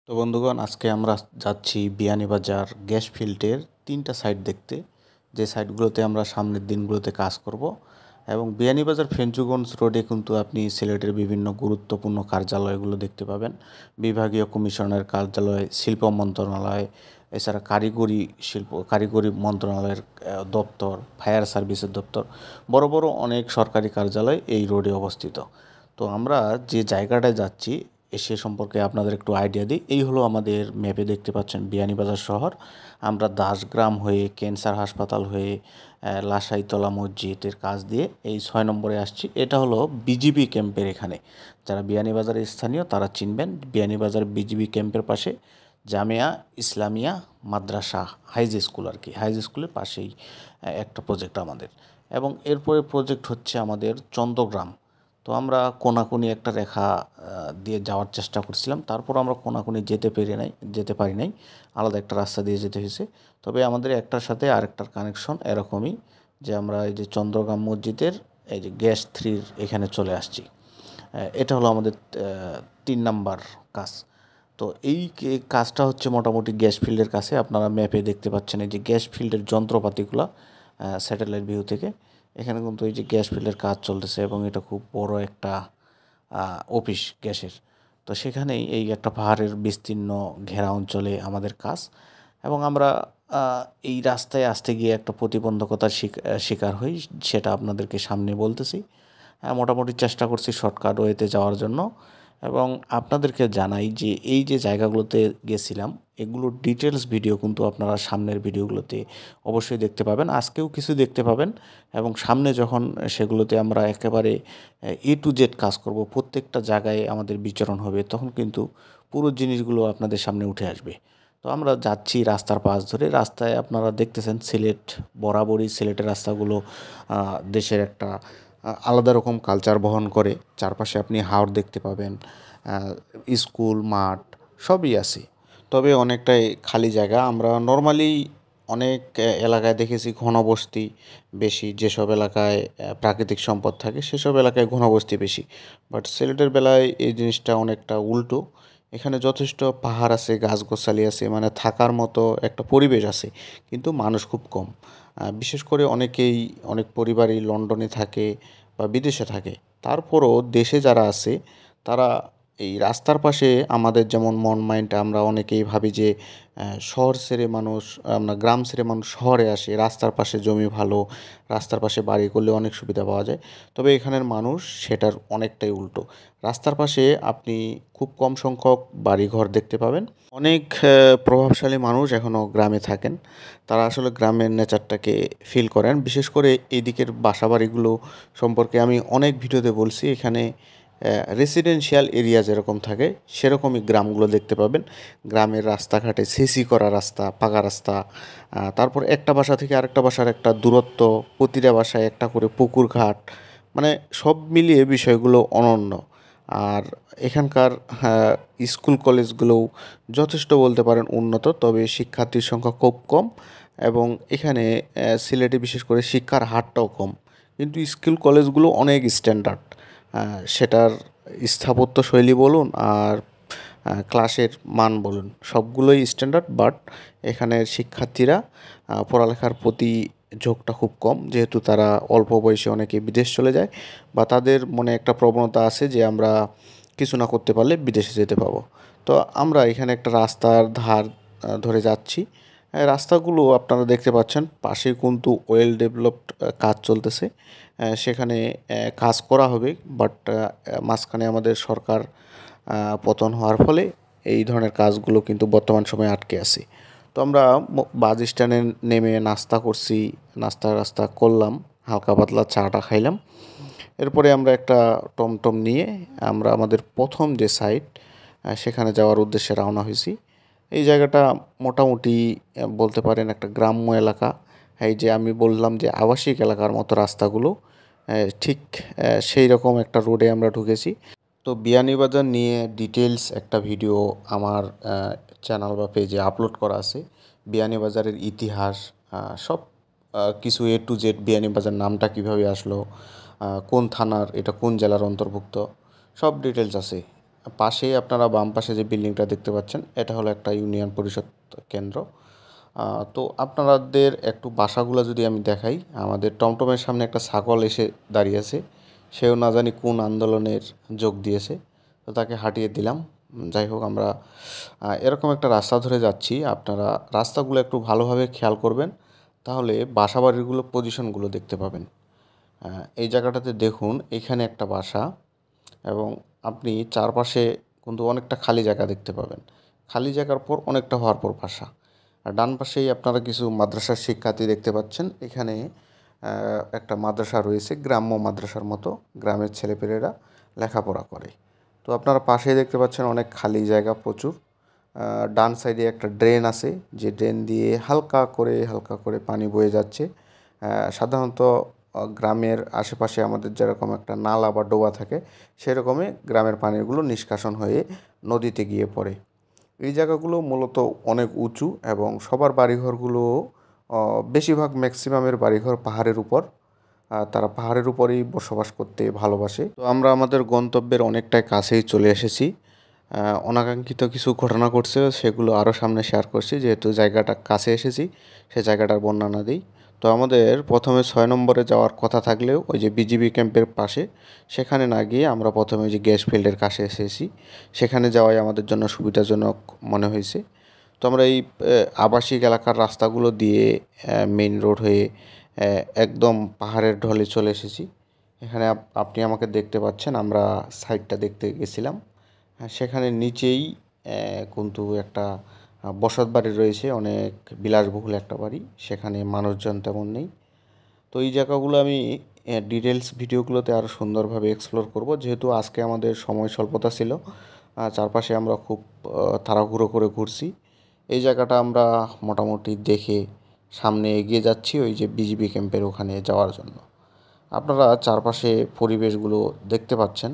তো বন্ধুগণ, আজকে আমরা যাচ্ছি বিয়ানীবাজার গ্যাস ফিল্ডের 3টা সাইট দেখতে, যে সাইটগুলোতে আমরা সামনের দিনগুলোতে কাজ করব। এবং বিয়ানীবাজার ফেঞ্চুগঞ্জ রোডে কিন্তু আপনি সিলেটের বিভিন্ন গুরুত্বপূর্ণ কার্যালয়গুলো দেখতে পাবেন। বিভাগীয় কমিশনের কার্যালয়, শিল্প মন্ত্রণালয়, এছাড়া কারিগরি মন্ত্রণালয়ের দপ্তর, ফায়ার সার্ভিসের দপ্তর, বড় বড় অনেক সরকারি কার্যালয় এই রোডে অবস্থিত। তো আমরা যে জায়গাটায় যাচ্ছি সে সম্পর্কে আপনাদের একটু আইডিয়া দিই। এই হলো আমাদের ম্যাপে দেখতে পাচ্ছেন বিয়ানীবাজার শহর। আমরা দাসগ্রাম হয়ে, ক্যান্সার হাসপাতাল হয়ে, লাসাইতলা মসজিদের কাছ দিয়ে এই 6 নম্বরে আসছি। এটা হলো বিজিবি ক্যাম্পের এখানে। যারা বিয়ানীবাজারের স্থানীয় তারা চিনবেন। বিয়ানীবাজার বিজিবি ক্যাম্পের পাশে জামিয়া ইসলামিয়া মাদ্রাসা হাইজ স্কুল, আর কি হাইজ স্কুলের পাশেই একটা প্রজেক্ট আমাদের। এবং এরপরে প্রজেক্ট হচ্ছে আমাদের চন্দ্রগ্রাম। তো আমরা কোনাকুনি একটা রেখা দিয়ে যাওয়ার চেষ্টা করছিলাম, তারপর আমরা কোনাকুনি যেতে পারি নাই, আলাদা একটা রাস্তা দিয়ে যেতে হয়েছে। তবে আমাদের একটার সাথে আরেকটার কানেকশন এরকমই, যে আমরা এই যে চন্দ্রগ্রাম মসজিদের এই যে গ্যাস 3 এখানে চলে আসছি। এটা হলো আমাদের 3 নাম্বার কাজ। তো এই কাজটা হচ্ছে মোটামুটি গ্যাস ফিল্ডের কাছে। আপনারা ম্যাপে দেখতে পাচ্ছেন এই যে গ্যাস ফিল্ডের যন্ত্রপাতিগুলো স্যাটেলাইট ভিউ থেকে। এখানে কিন্তু এই যে গ্যাস ফিল্ডের কাজ চলতেছে এবং এটা খুব বড় একটা অফিস গ্যাসের। তো সেখানেই এই একটা পাহাড়ের বিস্তীর্ণ ঘেরা অঞ্চলে আমাদের কাজ। এবং আমরা এই রাস্তায় আসতে গিয়ে একটা প্রতিবন্ধকতার শিকার হই, সেটা আপনাদেরকে সামনে বলতেছি। মোটামুটি চেষ্টা করছি শর্টকাট ওয়েতে যাওয়ার জন্য। এবং আপনাদেরকে জানাই যে এই যে জায়গাগুলোতে গেছিলাম এগুলোর ডিটেলস ভিডিও কিন্তু আপনারা সামনের ভিডিওগুলোতে অবশ্যই দেখতে পাবেন। আজকেও কিছু দেখতে পাবেন এবং সামনে যখন সেগুলোতে আমরা একেবারে A to Z কাজ করব, প্রত্যেকটা জায়গায় আমাদের বিচরণ হবে, তখন কিন্তু পুরো জিনিসগুলো আপনাদের সামনে উঠে আসবে। তো আমরা যাচ্ছি রাস্তার পাশ ধরে। রাস্তায় আপনারা দেখতেছেন সিলেট, বরাবরই সিলেটের রাস্তাগুলো দেশের একটা আলাদা রকম কালচার বহন করে। চারপাশে আপনি হাওর দেখতে পাবেন, স্কুল, মাঠ সবই আছে। তবে অনেকটাই খালি জায়গা। আমরা নর্মালি অনেক এলাকায় দেখেছি ঘনবসতি বেশি, যেসব এলাকায় প্রাকৃতিক সম্পদ থাকে সেসব এলাকায় ঘনবসতি বেশি। বাট সিলেটের বেলায় এই জিনিসটা অনেকটা উল্টো। এখানে যথেষ্ট পাহাড় আছে, গাছগাছালি আছে, মানে থাকার মতো একটা পরিবেশ আছে, কিন্তু মানুষ খুব কম। বিশেষ করে অনেক পরিবারই লন্ডনে থাকে বা বিদেশে থাকে। তারপরও দেশে যারা আছে তারা এই রাস্তার পাশে, আমাদের যেমন মন মাইন্ড, আমরা অনেকেই ভাবি যে আমরা গ্রাম ছেড়ে মানুষ শহরে আসে, রাস্তার পাশে জমি ভালো, রাস্তার পাশে বাড়ি করলে অনেক সুবিধা পাওয়া যায়। তবে এখানের মানুষ সেটার অনেকটাই উল্টো। রাস্তার পাশে আপনি খুব কম সংখ্যক বাড়িঘর দেখতে পাবেন। অনেক প্রভাবশালী মানুষ এখনও গ্রামে থাকেন। তারা আসলে গ্রামের নেচারটাকে ফিল করেন। বিশেষ করে এই দিকের বাসাবাড়িগুলো সম্পর্কে আমি অনেক ভিডিওতে বলছি। এখানে রেসিডেন্সিয়াল এরিয়া যেরকম থাকে সেরকমই গ্রামগুলো দেখতে পাবেন। গ্রামের রাস্তাঘাটে সিসি করা রাস্তা, পাকা রাস্তা, তারপর একটা বাসা থেকে আরেকটা বাসার একটা দূরত্ব, প্রতিটা বাসায় একটা করে পুকুর ঘাট, মানে সব মিলিয়ে বিষয়গুলো অনন্য। আর এখানকার স্কুল কলেজগুলোও যথেষ্ট বলতে পারেন উন্নত, তবে শিক্ষার্থীর সংখ্যা খুব কম। এবং এখানে সিলেটে বিশেষ করে শিক্ষার হারটাও কম, কিন্তু স্কুল কলেজগুলো অনেক স্ট্যান্ডার্ড। সেটার স্থাপত্য শৈলী বলুন আর ক্লাসের মান বলুন, সবগুলোই স্ট্যান্ডার্ড। বাট এখানের শিক্ষার্থীরা পড়ালেখার প্রতি ঝোঁকটা খুব কম, যেহেতু তারা অল্প বয়সে অনেকে বিদেশ চলে যায়, বা তাদের মনে একটা প্রবণতা আছে যে আমরা কিছু না করতে পারলে বিদেশে যেতে পাবো। তো আমরা এখানে একটা রাস্তার ধার ধরে যাচ্ছি। রাস্তাগুলো আপনারা দেখতে পাচ্ছেন, পাশে কিন্তু ওয়েল ডেভেলপড কাজ চলতেছে। সেখানে কাজ করা হবে, বাট মাঝখানে আমাদের সরকার পতন হওয়ার ফলে এই ধরনের কাজগুলো কিন্তু বর্তমান সময়ে আটকে আছে। তো আমরা বাস স্ট্যান্ডে নেমে নাস্তা করছি, নাস্তা করলাম, হালকা পাতলা চাটা খাইলাম। এরপরে আমরা একটা টমটম নিয়ে আমরা আমাদের প্রথম যে সাইট সেখানে যাওয়ার উদ্দেশ্যে রওনা হয়েছি। এই জায়গাটা মোটামুটি বলতে পারেন একটা গ্রাম্য এলাকা। এই যে আমি বললাম যে আবাসিক এলাকার মতো রাস্তাগুলো, ঠিক সেই রকম একটা রোডে আমরা ঢুকেছি। তো বিয়ানীবাজার নিয়ে ডিটেলস একটা ভিডিও আমার চ্যানেল বা পেজে আপলোড করা আছে। বিয়ানীবাজারের ইতিহাস, সব কিছু A to Z, বিয়ানীবাজার নামটা কিভাবে আসলো, কোন থানার, এটা কোন জেলার অন্তর্ভুক্ত, সব ডিটেলস আছে। পাশেই আপনারা বাম পাশে যে বিল্ডিংটা দেখতে পাচ্ছেন এটা হলো একটা ইউনিয়ন পরিষদ কেন্দ্র। তো আপনাদের একটু বাসাগুলো যদি আমি দেখাই, আমাদের টমটমের সামনে একটা ছাগল এসে দাঁড়িয়ে আছে, সেও না জানি কোন আন্দোলনের যোগ দিয়েছে, তো তাকে হাঁটিয়ে দিলাম। যাই হোক, আমরা এরকম একটা রাস্তা ধরে যাচ্ছি। আপনারা রাস্তাগুলো একটু ভালোভাবে খেয়াল করবেন, তাহলে বাসাবাড়িগুলো পজিশনগুলো দেখতে পাবেন। এই জায়গাটাতে দেখুন, এখানে একটা বাসা এবং আপনি চারপাশে কিন্তু অনেকটা খালি জায়গা দেখতে পাবেন। খালি জায়গার পর অনেকটা হওয়ার পর বাসা। আর ডান পাশেই আপনারা কিছু মাদ্রাসার শিক্ষার্থী দেখতে পাচ্ছেন। এখানে একটা মাদ্রাসা রয়েছে, গ্রাম্য মাদ্রাসার মতো, গ্রামের ছেলেপেলেরা লেখাপড়া করে। তো আপনারা পাশেই দেখতে পাচ্ছেন অনেক খালি জায়গা প্রচুর। ডান সাইডে একটা ড্রেন আছে, যে ড্রেন দিয়ে হালকা করে পানি বয়ে যাচ্ছে। সাধারণত গ্রামের আশেপাশে আমাদের যেরকম একটা নালা বা ডোবা থাকে, সেরকমই গ্রামের পানিগুলো নিষ্কাশন হয়ে নদীতে গিয়ে পড়ে। এই জায়গাগুলো মূলত অনেক উঁচু এবং সবার বাড়িঘরগুলো, বেশিরভাগ ম্যাক্সিমামের বাড়িঘর পাহাড়ের উপর। তারা পাহাড়ের উপরেই বসবাস করতে ভালোবাসে। তো আমরা আমাদের গন্তব্যের অনেকটাই কাছেই চলে এসেছি। অনাকাঙ্ক্ষিত কিছু ঘটনা ঘটছে, সেগুলো আরও সামনে শেয়ার করছি। যেহেতু জায়গাটা কাছে এসেছি, সে জায়গাটার বর্ণনা দিই। তো আমাদের প্রথমে 6 নম্বরে যাওয়ার কথা থাকলেও ওই যে বিজিবি ক্যাম্পের পাশে, সেখানে না গিয়ে আমরা প্রথমে ওই যে গ্যাস ফিল্ডের কাছে এসেছি। সেখানে যাওয়াই আমাদের জন্য সুবিধাজনক মনে হয়েছে। তো আমরা এই আবাসিক এলাকার রাস্তাগুলো দিয়ে মেইন রোড হয়ে একদম পাহাড়ের ঢলে চলে এসেছি। এখানে আপনি আমাকে দেখতে পাচ্ছেন, আমরা সাইডটা দেখতে গেছিলাম। সেখানে নিচেই কিন্তু একটা বসত বাড়ি রয়েছে, অনেক বিলাসবহুল একটা বাড়ি। সেখানে মানুষজন তেমন নেই। তো এই জায়গাগুলো আমি ডিটেলস ভিডিওগুলোতে আরও সুন্দরভাবে এক্সপ্লোর করব, যেহেতু আজকে আমাদের সময় স্বল্পতা ছিল। চারপাশে আমরা খুব তাড়াহুড়ো করে ঘুরছি। এই জায়গাটা আমরা মোটামুটি দেখে সামনে এগিয়ে যাচ্ছি ওই যে বিজিবি ক্যাম্পের ওখানে যাওয়ার জন্য। আপনারা চারপাশে পরিবেশগুলো দেখতে পাচ্ছেন,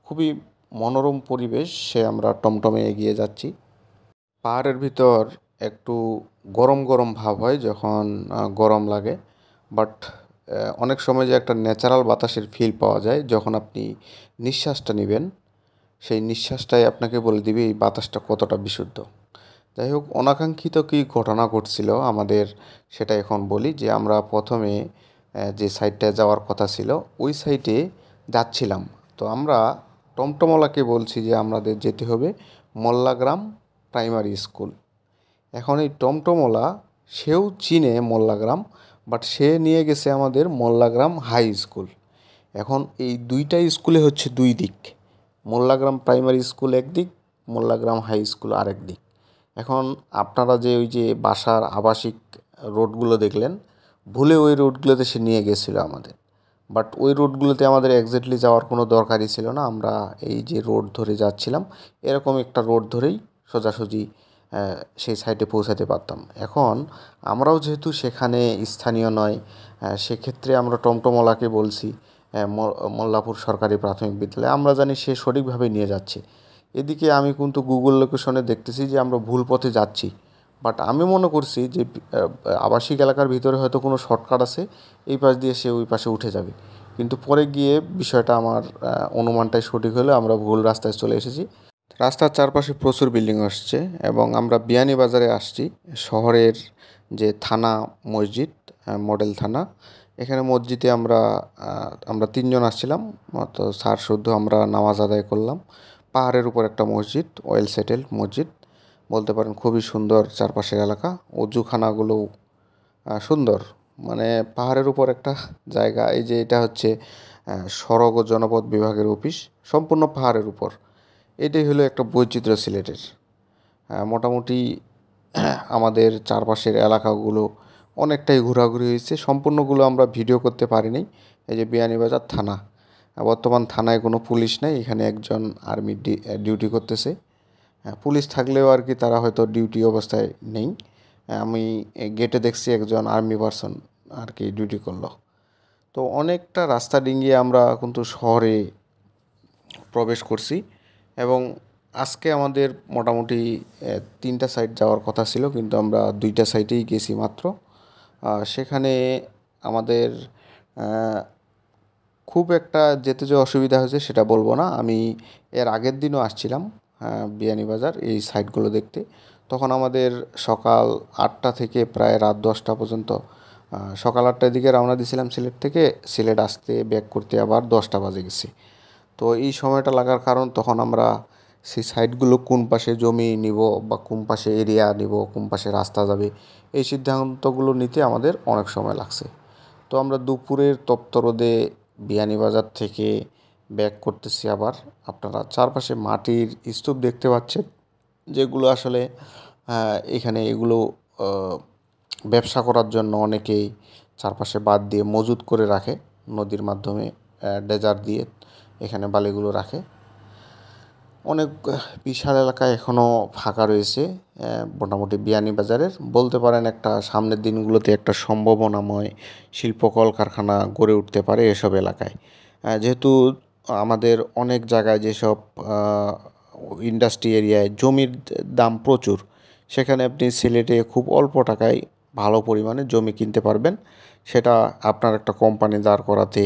খুবই মনোরম পরিবেশ। আমরা টমটমে এগিয়ে যাচ্ছি। পাহাড়ের ভিতর একটু গরম গরম ভাব হয় যখন গরম লাগে, বাট অনেক সময় যে একটা ন্যাচারাল বাতাসের ফিল পাওয়া যায় যখন আপনি নিঃশ্বাসটা নেবেন, সেই নিঃশ্বাসটাই আপনাকে বলে দিবে এই বাতাসটা কতটা বিশুদ্ধ। যাই হোক, অনাকাঙ্ক্ষিত কী ঘটনা ঘটছিল আমাদের, সেটা এখন বলি। যে আমরা প্রথমে যে সাইডটায় যাওয়ার কথা ছিল, ওই সাইডে যাচ্ছিলাম। তো আমরা টমটমওয়ালাকে বলছি যে আমাদের যেতে হবে মোল্লাগ্রাম প্রাইমারি স্কুল। এখন এই টমটমওয়ালা, সেও চিনে মোল্লাগ্রাম, বাট সে নিয়ে গেছে আমাদের মোল্লাগ্রাম হাই স্কুল। এখন এই দুইটা স্কুলে হচ্ছে দুই দিক, মোল্লাগ্রাম প্রাইমারি স্কুল একদিক, মোল্লাগ্রাম হাই স্কুল আরেক দিক। এখন আপনারা যে ওই যে বাসার আবাসিক রোডগুলো দেখলেন, ভুলে ওই রোডগুলোতে সে নিয়ে গেছিলো আমাদের। বাট ওই রোডগুলোতে আমাদের এক্স্যাক্টলি যাওয়ার কোনো দরকারই ছিল না। আমরা এই যে রোড ধরে যাচ্ছিলাম, এরকম একটা রোড ধরেই সোজাসুজি সেই সাইডে পৌঁছাতে পারতাম। এখন আমরাও যেহেতু সেখানে স্থানীয় নয়, সেক্ষেত্রে আমরা টমটমওয়ালাকে বলছি মোল্লাপুর সরকারি প্রাথমিক বিদ্যালয়, আমরা জানি সে সঠিকভাবে নিয়ে যাচ্ছে। এদিকে আমি কিন্তু গুগল লোকেশনে দেখতেছি যে আমরা ভুল পথে যাচ্ছি। বাট আমি মনে করছি যে আবাসিক এলাকার ভিতরে হয়তো কোনো শর্টকাট আছে, এই পাশ দিয়ে সে ওই পাশে উঠে যাবে। কিন্তু পরে গিয়ে বিষয়টা আমার অনুমানটাই সঠিক হলো, আমরা ভুল রাস্তায় চলে এসেছি। রাস্তার চারপাশে প্রচুর বিল্ডিং আসছে এবং আমরা বিয়ানীবাজারে আসছি, শহরের যে থানা মসজিদ, মডেল থানা। এখানে মসজিদে আমরা তিনজন আসছিলাম, তো স্যার শুদ্ধ আমরা নামাজ আদায় করলাম। পাহাড়ের উপর একটা মসজিদ, ওয়েল সেটেলড মসজিদ বলতে পারেন, খুবই সুন্দর চারপাশের এলাকা। অজুখানাগুলো সুন্দর, মানে পাহাড়ের উপর একটা জায়গা। এই যে এটা হচ্ছে সড়ক ও জনপথ বিভাগের অফিস, সম্পূর্ণ পাহাড়ের উপর। এটাই হলো একটা বৈচিত্র্য সিলেটের। মোটামুটি আমাদের চারপাশের এলাকাগুলো অনেকটাই ঘোরাঘুরি হয়েছে, সম্পূর্ণগুলো আমরা ভিডিও করতে পারিনি। এই যে বিয়ানীবাজার থানা, বর্তমান থানায় কোনো পুলিশ নেই, এখানে একজন আর্মি ডিউটি করতেছে। পুলিশ থাকলেও আর কি তারা হয়তো ডিউটি অবস্থায় নেই। আমি গেটে দেখছি একজন আর্মি পারসন আর কি ডিউটি করলো। তো অনেকটা রাস্তা ডিঙ্গিয়ে আমরা কিন্তু শহরে প্রবেশ করছি এবং আজকে আমাদের মোটামুটি 3টা সাইড যাওয়ার কথা ছিল, কিন্তু আমরা 2টা সাইডেই গেছি মাত্র। সেখানে আমাদের খুব একটা যেতে যে অসুবিধা হয়েছে সেটা বলবো না। আমি এর আগের দিনও আসছিলাম বিয়ানীবাজার এই সাইটগুলো দেখতে। তখন আমাদের সকাল 8টা থেকে প্রায় রাত 10টা পর্যন্ত, সকাল 8টার দিকে রওনা দিয়েছিলাম সিলেট থেকে। সিলেট আসতে ব্যাক করতে আবার 10টা বাজে গেছে। তো এই সময়টা লাগার কারণ, তখন আমরা সেই সাইটগুলো কোন পাশে জমি নিব বা কোন পাশে এরিয়া নিব, কোন পাশে রাস্তা যাবে, এই সিদ্ধান্তগুলো নিতে আমাদের অনেক সময় লাগছে। তো আমরা দুপুরের তপ্ত রোদে বিয়ানীবাজার থেকে ব্যাক করতেছি আবার। আপনারা চারপাশে মাটির স্তূপ দেখতে পাচ্ছেন, যেগুলো আসলে এখানে এগুলো ব্যবসা করার জন্য অনেকেই চারপাশে বাঁধ দিয়ে মজুত করে রাখে, নদীর মাধ্যমে ডেজার দিয়ে এখানে বালিগুলো রাখে। অনেক বিশাল এলাকা এখনও ফাঁকা রয়েছে মোটামুটি বিয়ানীবাজারের, বলতে পারেন একটা সামনের দিনগুলোতে একটা সম্ভাবনাময় শিল্প কলকারখানা গড়ে উঠতে পারে এসব এলাকায়। যেহেতু আমাদের অনেক জায়গায় যেসব ইন্ডাস্ট্রি এরিয়ায় জমির দাম প্রচুর, সেখানে আপনি সিলেটে খুব অল্প টাকায় ভালো পরিমাণে জমি কিনতে পারবেন। সেটা আপনার একটা কোম্পানি দাঁড় করাতে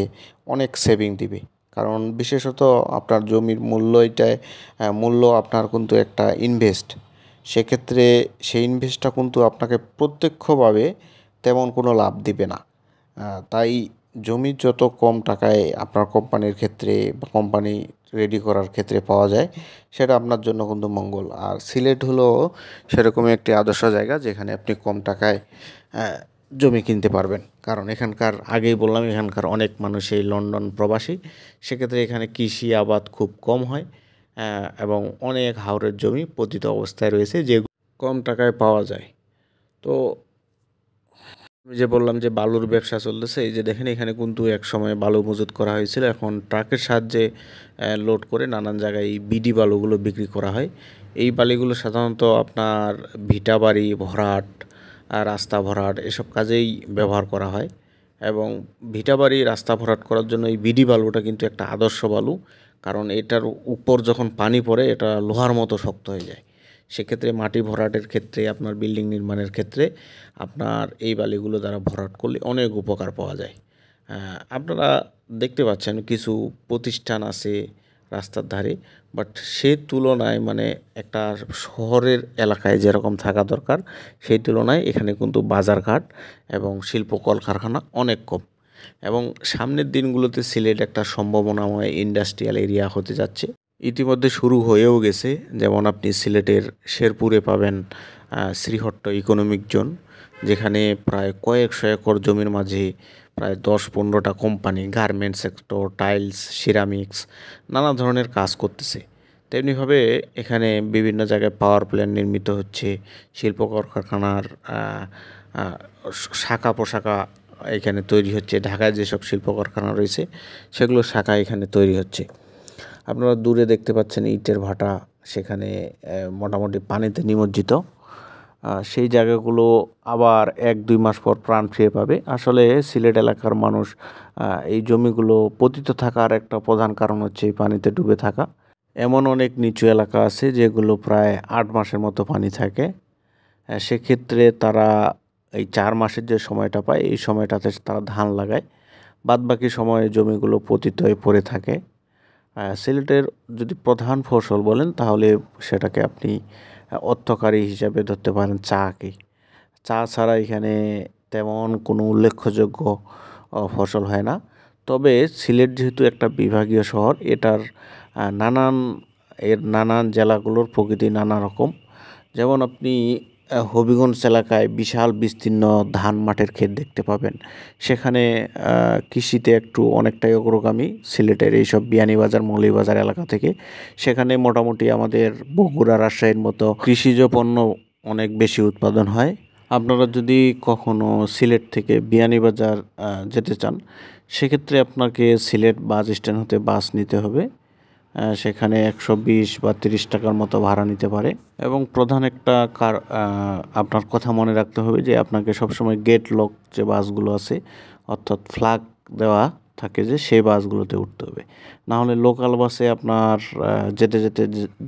অনেক সেভিং দিবে। কারণ বিশেষত আপনার জমির মূল্য আপনার কিন্তু একটা ইনভেস্ট। সেক্ষেত্রে সেই ইনভেস্টটা কিন্তু আপনাকে প্রত্যক্ষভাবে তেমন কোনো লাভ দিবে না। তাই জমি যত কম টাকায় আপনার কোম্পানির ক্ষেত্রে বা কোম্পানি রেডি করার ক্ষেত্রে পাওয়া যায়, সেটা আপনার জন্য কিন্তু মঙ্গল। আর সিলেট হলো সেরকমই একটি আদর্শ জায়গা যেখানে আপনি কম টাকায় জমি কিনতে পারবেন। কারণ এখানকার, আগেই বললাম, এখানকার অনেক মানুষই লন্ডন প্রবাসী। সেক্ষেত্রে এখানে কৃষি আবাদ খুব কম হয় এবং অনেক হাওরের জমি পতিত অবস্থায় রয়েছে, যেগুলো কম টাকায় পাওয়া যায়। তো আমি যে বললাম যে বালুর ব্যবসা চলতেছে, এই যে দেখেন এখানে কিন্তু এক সময় বালু মজুত করা হয়েছিল, এখন ট্রাকের সাহায্যে লোড করে নানান জায়গায় এই বিডি বালুগুলো বিক্রি করা হয়। এই বালিগুলো সাধারণত আপনার ভিটা বাড়ি ভরাট, রাস্তা ভরাট এসব কাজেই ব্যবহার করা হয়। এবং ভিটা বাড়ি রাস্তা ভরাট করার জন্য এই বিডি বালুটা কিন্তু একটা আদর্শ বালু, কারণ এটার উপর যখন পানি পড়ে এটা লোহার মতো শক্ত হয়ে যায়। সেক্ষেত্রে মাটি ভরাটের ক্ষেত্রে, আপনার বিল্ডিং নির্মাণের ক্ষেত্রে আপনার এই বালিগুলো দ্বারা ভরাট করলে অনেক উপকার পাওয়া যায়। আপনারা দেখতে পাচ্ছেন কিছু প্রতিষ্ঠান আছে রাস্তার ধারে, বাট সে তুলনায় মানে একটা শহরের এলাকায় যেরকম থাকা দরকার, সেই তুলনায় এখানে কিন্তু বাজারঘাট এবং শিল্প কলকারখানা অনেক কম। এবং সামনের দিনগুলোতে সিলেট একটা সম্ভাবনাময় ইন্ডাস্ট্রিয়াল এরিয়া হতে যাচ্ছে, ইতিমধ্যে শুরু হয়েও গেছে। যেমন আপনি সিলেটের শেরপুরে পাবেন শ্রীহট্ট ইকোনমিক জোন, যেখানে প্রায় কয়েকশো একর জমির মাঝে প্রায় 10-15টা company garments sector, tiles, ceramics নানা ধরনের কাজ করতেছে। তেমনিভাবে এখানে বিভিন্ন জায়গায় পাওয়ার প্ল্যান্ট নির্মিত হচ্ছে, শিল্প কলকারখানার শাখা পোশাকা এখানে তৈরি হচ্ছে। ঢাকায় যেসব শিল্প কারখানা রয়েছে সেগুলো শাখা এখানে তৈরি হচ্ছে। আপনারা দূরে দেখতে পাচ্ছেন ইটের ভাটা, সেখানে মোটামুটি পানিতে নিমজ্জিত। সেই জায়গাগুলো আবার 1-2 মাস পর প্রাণ ফিরে পাবে। আসলে সিলেট এলাকার মানুষ, এই জমিগুলো পতিত থাকার একটা প্রধান কারণ হচ্ছে এই পানিতে ডুবে থাকা। এমন অনেক নিচু এলাকা আছে যেগুলো প্রায় 8 মাসের মতো পানি থাকে। সেক্ষেত্রে তারা এই 4 মাসের যে সময়টা পায়, এই সময়টাতে তারা ধান লাগায়, বাদবাকি সময়ে জমিগুলো পতিত হয়ে পড়ে থাকে। সিলেটের যদি প্রধান ফসল বলেন তাহলে সেটাকে আপনি অর্থকারী হিসাবে ধরতে পারেন চাকে। চা ছাড়া এখানে তেমন কোনো উল্লেখযোগ্য ফসল হয় না। তবে সিলেট যেহেতু একটা বিভাগীয় শহর, নানান জেলাগুলোর প্রকৃতি নানা রকম। যেমন আপনি হবিগঞ্জ এলাকায় বিশাল বিস্তীর্ণ ধান মাঠের ক্ষেত দেখতে পাবেন। সেখানে কৃষিতে একটু অনেকটাই অগ্রগামী সিলেটের এইসব বিয়ানীবাজার, মৌলভীবাজার এলাকা থেকে। সেখানে মোটামুটি আমাদের বগুড়া, রাজশাহীর মতো কৃষিজ পণ্য অনেক বেশি উৎপাদন হয়। আপনারা যদি কখনো সিলেট থেকে বিয়ানীবাজার যেতে চান, সেক্ষেত্রে আপনাকে সিলেট বাস স্ট্যান্ড হতে বাস নিতে হবে। সেখানে 120 বা 30 টাকার মতো ভাড়া নিতে পারে। এবং প্রধান একটা আপনার কথা মনে রাখতে হবে যে আপনাকে সবসময় গেট লক যে বাসগুলো আছে, অর্থাৎ ফ্ল্যাগ দেওয়া থাকে যে, সেই বাসগুলোতে উঠতে হবে। না হলে লোকাল বাসে আপনার যেতে যেতে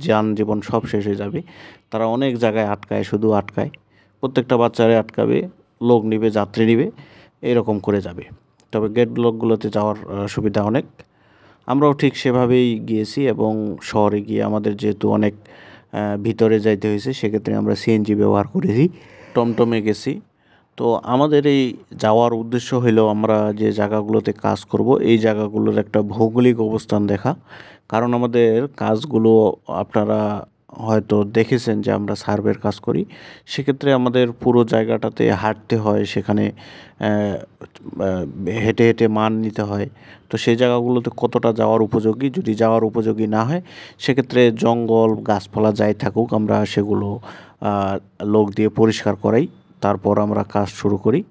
যানজীবন সব শেষ হয়ে যাবে। তারা অনেক জায়গায় আটকায়, শুধু আটকায়, প্রত্যেকটা বাচ্চারে আটকাবে, লোক নিবে, যাত্রী নিবে, এরকম করে যাবে। তবে গেট ব্লকগুলোতে যাওয়ার সুবিধা অনেক। আমরাও ঠিক সেভাবেই গিয়েছি এবং শহরে গিয়ে আমাদের যেহেতু অনেক ভিতরে যাইতে হয়েছে, সেক্ষেত্রে আমরা সিএনজি ব্যবহার করেছি, টমটমে গেছি। তো আমাদের এই যাওয়ার উদ্দেশ্য হলো আমরা যে জায়গাগুলোতে কাজ করব এই জায়গাগুলোর একটা ভৌগোলিক অবস্থান দেখা। কারণ আমাদের কাজগুলো আপনারা হয়তো দেখেছেন যে আমরা সার্ভের কাজ করি, সেক্ষেত্রে আমাদের পুরো জায়গাটাতে হাঁটতে হয়, সেখানে হেঁটে হেঁটে মান নিতে হয়। তো সেই জায়গাগুলোতে কতটা যাওয়ার উপযোগী, যদি যাওয়ার উপযোগী না হয় সেক্ষেত্রে জঙ্গল গাছপালা যাই থাকুক আমরা সেগুলো লোক দিয়ে পরিষ্কার করাই, তারপর আমরা কাজ শুরু করি।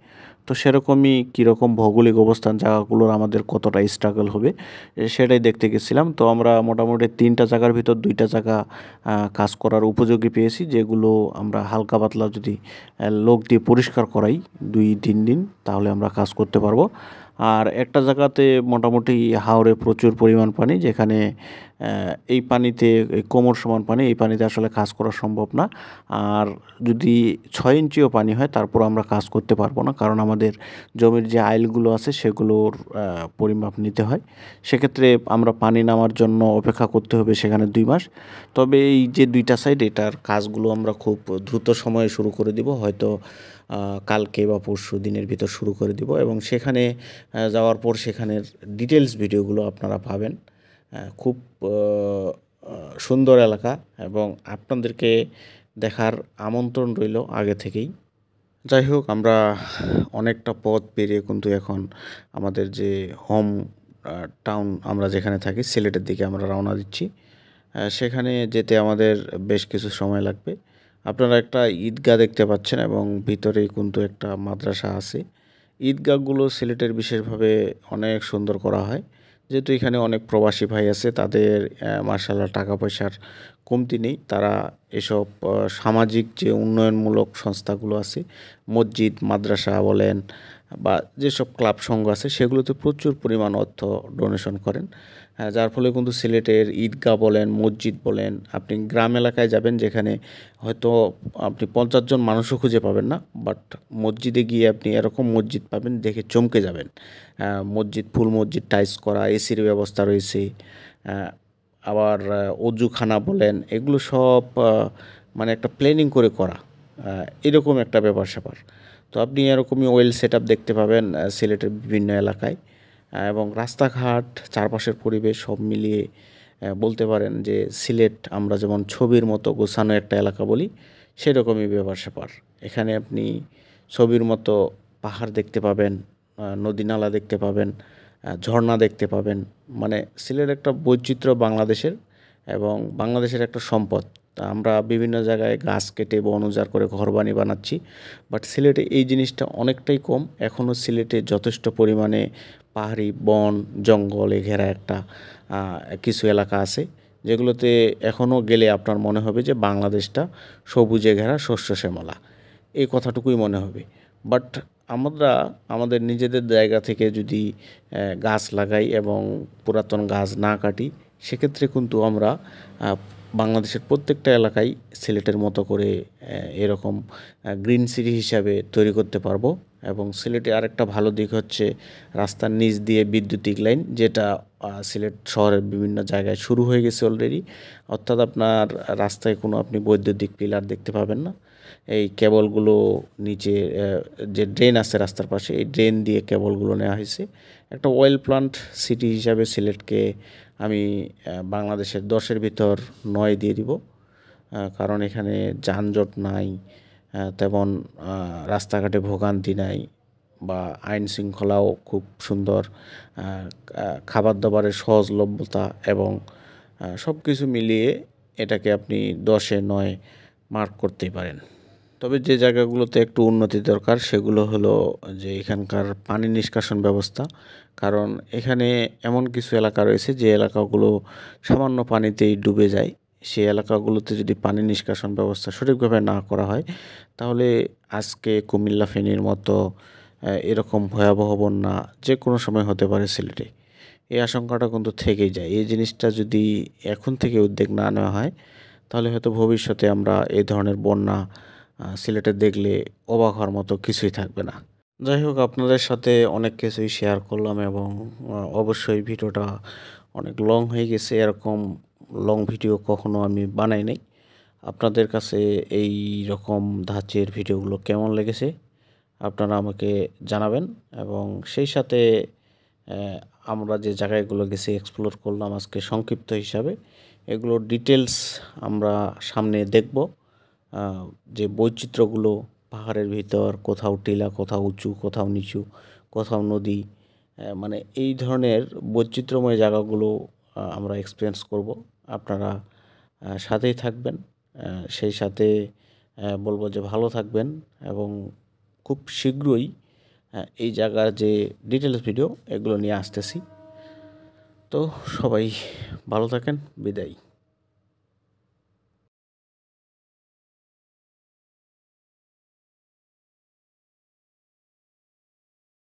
তো সেরকমই কীরকম ভৌগোলিক অবস্থান জায়গাগুলোর আমাদের কতটা স্ট্রাগল হবে সেটাই দেখতে গেছিলাম। তো আমরা মোটামুটি 3টা জায়গার ভিতর 2টা জায়গা কাজ করার উপযোগী পেয়েছি, যেগুলো আমরা হালকা পাতলা যদি লোক দিয়ে পরিষ্কার করাই 2-3 দিন তাহলে আমরা কাজ করতে পারবো। আর একটা জায়গাতে মোটামুটি হাওরে প্রচুর পরিমাণ পানি, যেখানে এই পানিতে এই কোমর সমান পানি, এই পানিতে আসলে কাজ করা সম্ভব না। আর যদি 6 ইঞ্চিও পানি হয় তারপর আমরা কাজ করতে পারবো না, কারণ আমাদের জমির যে আইলগুলো আছে সেগুলোর পরিমাপ নিতে হয়। সেক্ষেত্রে আমরা পানি নামার জন্য অপেক্ষা করতে হবে সেখানে 2 মাস। তবে এই যে 2টা সাইড, এটার কাজগুলো আমরা খুব দ্রুত সময়ে শুরু করে দিব, হয়তো কালকে বা পরশু দিনের ভিতর শুরু করে দিব, এবং সেখানে যাওয়ার পর সেখানের ডিটেলস ভিডিওগুলো আপনারা পাবেন। খুব সুন্দর এলাকা এবং আপনাদেরকে দেখার আমন্ত্রণ রইল আগে থেকেই। যাই হোক, আমরা অনেকটা পথ পেরিয়ে কিন্তু এখন আমাদের যে হোম টাউন, আমরা যেখানে থাকি সিলেটের দিকে আমরা রওনা দিচ্ছি। সেখানে যেতে আমাদের বেশ কিছু সময় লাগবে। আপনারা একটা ঈদগাহ দেখতে পাচ্ছেন এবং ভিতরেই কিন্তু একটা মাদ্রাসা আছে। ঈদগাহগুলো সিলেটের বিশেষভাবে অনেক সুন্দর করা হয়, যেহেতু এখানে অনেক প্রবাসী ভাই আছে, তাদের মাশাআল্লাহ টাকা পয়সার কমতি নেই। তারা এসব সামাজিক যে উন্নয়নমূলক সংস্থাগুলো আছে, মসজিদ মাদ্রাসা বলেন বা যেসব ক্লাব সংঘ আছে, সেগুলোতে প্রচুর পরিমাণ অর্থ ডোনেশন করেন। যার ফলে কিন্তু সিলেটের ঈদগাহ বলেন, মসজিদ বলেন, আপনি গ্রাম এলাকায় যাবেন যেখানে হয়তো আপনি 50 জন মানুষও খুঁজে পাবেন না, বাট মসজিদে গিয়ে আপনি এরকম মসজিদ পাবেন দেখে চমকে যাবেন। মসজিদ, ফুল মসজিদ, টাইলস করা, এসির ব্যবস্থা রয়েছে। আবার অজুখানা বলেন, এগুলো সব মানে একটা প্ল্যানিং করে করা, এরকম একটা ব্যাপার-স্যাপার। তো আপনি এরকমই ওয়েল সেটআপ দেখতে পাবেন সিলেটের বিভিন্ন এলাকায়। এবং রাস্তাঘাট, চারপাশের পরিবেশ সব মিলিয়ে বলতে পারেন যে সিলেট আমরা যেমন ছবির মতো গোছানো একটা এলাকা বলি, সেরকমই ব্যাপার-স্যাপার। এখানে আপনি ছবির মতো পাহাড় দেখতে পাবেন, নদী-নালা দেখতে পাবেন, ঝর্ণা দেখতে পাবেন। মানে সিলেট একটা বৈচিত্র্য বাংলাদেশের, এবং বাংলাদেশের একটা সম্পদ। তা আমরা বিভিন্ন জায়গায় গাছ কেটে বন উজাড় করে ঘরবাড়ি বানাচ্ছি, বাট সিলেটে এই জিনিসটা অনেকটাই কম। এখনও সিলেটে যথেষ্ট পরিমাণে পাহাড়ি বন জঙ্গলে ঘেরা একটা কিছু এলাকা আছে, যেগুলোতে এখনও গেলে আপনার মনে হবে যে বাংলাদেশটা সবুজে ঘেরা শস্য শ্যামলা, এই কথাটুকুই মনে হবে। বাট আমরা আমাদের নিজেদের জায়গা থেকে যদি গাছ লাগাই এবং পুরাতন গাছ না কাটি, সেক্ষেত্রে কিন্তু আমরা বাংলাদেশের প্রত্যেকটা এলাকায় সিলেটের মতো করে এরকম গ্রিন সিটি হিসাবে তৈরি করতে পারবো। এবং সিলেটে আরেকটা ভালো দিক হচ্ছে রাস্তার নিচ দিয়ে বিদ্যুতিক লাইন, যেটা সিলেট শহরের বিভিন্ন জায়গায় শুরু হয়ে গেছে অলরেডি। অর্থাৎ আপনার রাস্তায় কোনো আপনি বৈদ্যুতিক পিলার দেখতে পাবেন না। এই কেবলগুলো নিচে যে ড্রেন আছে রাস্তার পাশে, এই ড্রেন দিয়ে কেবলগুলো নেওয়া হয়েছে। একটা অয়েল প্লান্ট সিটি হিসাবে সিলেটকে আমি বাংলাদেশের 10-এর ভিতর 9 দিয়ে দিব। কারণ এখানে যানজট নাই, তেমন রাস্তাঘাটে ভোগান্তি নাই, বা আইন শৃঙ্খলাও খুব সুন্দর, খাবার দাবারের সহজলভ্যতা এবং সব কিছু মিলিয়ে এটাকে আপনি 10-এ 9 মার্ক করতেই পারেন। তবে যে জায়গাগুলোতে একটু উন্নতি দরকার সেগুলো হলো যে এখানকার পানি নিষ্কাশন ব্যবস্থা। কারণ এখানে এমন কিছু এলাকা রয়েছে যে এলাকাগুলো সামান্য পানিতেই ডুবে যায়। সেই এলাকাগুলোতে যদি পানি নিষ্কাশন ব্যবস্থা সঠিকভাবে না করা হয়, তাহলে আজকে কুমিল্লা ফেনীর মতো এরকম ভয়াবহ বন্যা যে কোনো সময় হতে পারে সিলেটে। এই আশঙ্কাটা কিন্তু থেকেই যায়। এই জিনিসটা যদি এখন থেকে উদ্যোগ না নেওয়া হয়, তাহলে হয়তো ভবিষ্যতে আমরা এই ধরনের বন্যা সিলেটে দেখলে অবাক হওয়ার মতো কিছুই থাকবে না। যাই হোক, আপনাদের সাথে অনেক কিছুই শেয়ার করলাম এবং অবশ্যই ভিডিওটা অনেক লং হয়ে গেছে। এরকম লং ভিডিও কখনো আমি বানাই নাই। আপনাদের কাছে এই রকম ধাঁচের ভিডিওগুলো কেমন লেগেছে আপনারা আমাকে জানাবেন এবং সেই সাথে আমরা যে জায়গাগুলো গেছি এক্সপ্লোর করলাম আজকে সংক্ষিপ্ত হিসাবে, এগুলোর ডিটেলস আমরা সামনে দেখব। যে বৈচিত্র্যগুলো পাহাড়ের ভিতর, কোথাও টিলা, কোথাও উঁচু, কোথাও নিচু, কোথাও নদী, মানে এই ধরনের বৈচিত্র্যময় জায়গাগুলো আমরা এক্সপিরিয়েন্স করব। আপনারা সাথেই থাকবেন। সেই সাথে বলবো যে ভালো থাকবেন এবং খুব শীঘ্রই এই জায়গার যে ডিটেলস ভিডিও এগুলো নিয়ে আসতেছি। তো সবাই ভালো থাকেন, বিদায়।